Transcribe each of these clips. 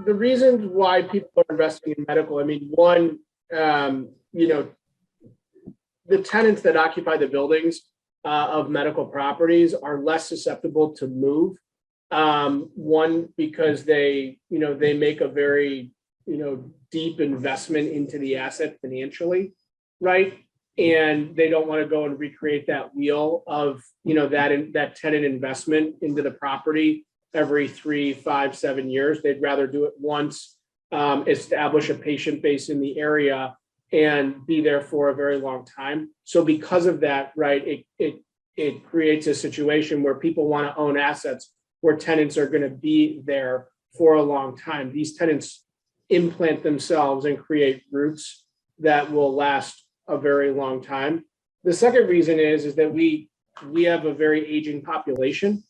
the reasons why people are investing in medical, I mean, one, you know, the tenants that occupy the buildings of medical properties are less susceptible to move. One, because they, you know, they make a very, you know, deep investment into the asset financially, right? And they don't want to go and recreate that wheel of, you know, that tenant investment into the property every 3, 5, 7 years. They'd rather do it once, establish a patient base in the area, and be there for a very long time. So because of that, right, it creates a situation where people want to own assets where tenants are going to be there for a long time. These tenants implant themselves and create roots that will last a very long time. The second reason is that we have a very aging population.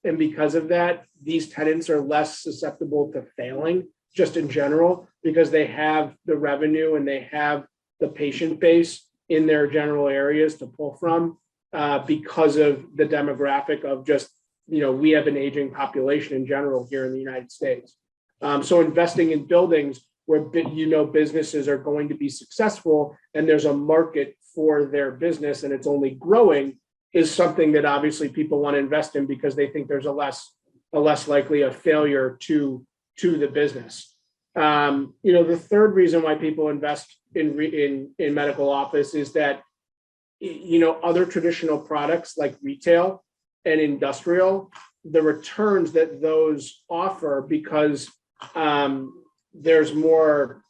And because of that, these tenants are less susceptible to failing just in general, because they have the revenue and they have the patient base in their general areas to pull from, because of the demographic of just, you know, we have an aging population in general here in the United States. So investing in buildings where, you know, businesses are going to be successful and there's a market for their business and it's only growing is something that obviously people want to invest in, because they think there's a less likely a failure to the business. You know, the third reason why people invest in medical office is that, you know, other traditional products like retail and industrial, the returns that those offer, because there's more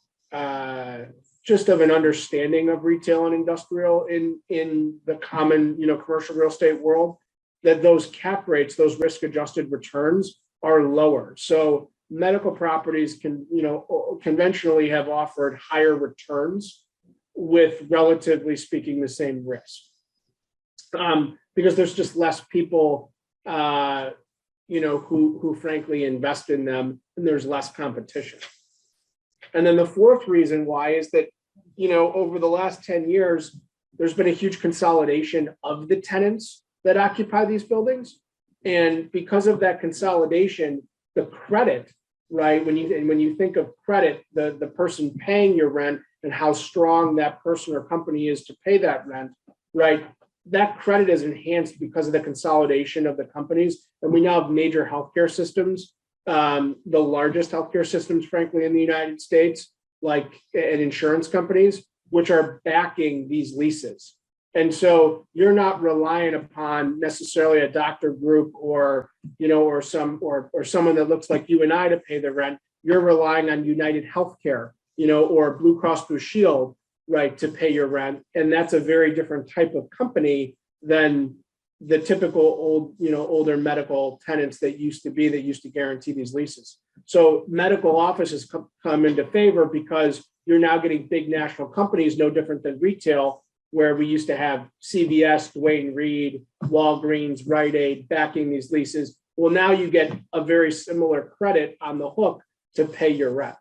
just of an understanding of retail and industrial in the common, you know, commercial real estate world, that those cap rates, those risk adjusted returns are lower. So medical properties can, you know, conventionally have offered higher returns with, relatively speaking, the same risk, because there's just less people, you know, who frankly invest in them, and there's less competition. And then the fourth reason why is that, you know, over the last 10 years, there's been a huge consolidation of the tenants that occupy these buildings. And because of that consolidation, the credit, right, when you think of credit, the person paying your rent and how strong that person or company is to pay that rent, right, that credit is enhanced because of the consolidation of the companies. And we now have major healthcare systems, the largest healthcare systems, frankly, in the United States, like, and insurance companies, which are backing these leases. And so you're not relying upon necessarily a doctor group or, you know, or someone that looks like you and I to pay the rent. You're relying on United Healthcare, you know, or Blue Cross Blue Shield, right, to pay your rent. And that's a very different type of company than the typical old, you know, older medical tenants that used to guarantee these leases. So medical offices come into favor because you're now getting big national companies, no different than retail, where we used to have CVS, Duane Reade, Walgreens, Rite Aid backing these leases. Well, now you get a very similar credit on the hook to pay your rent.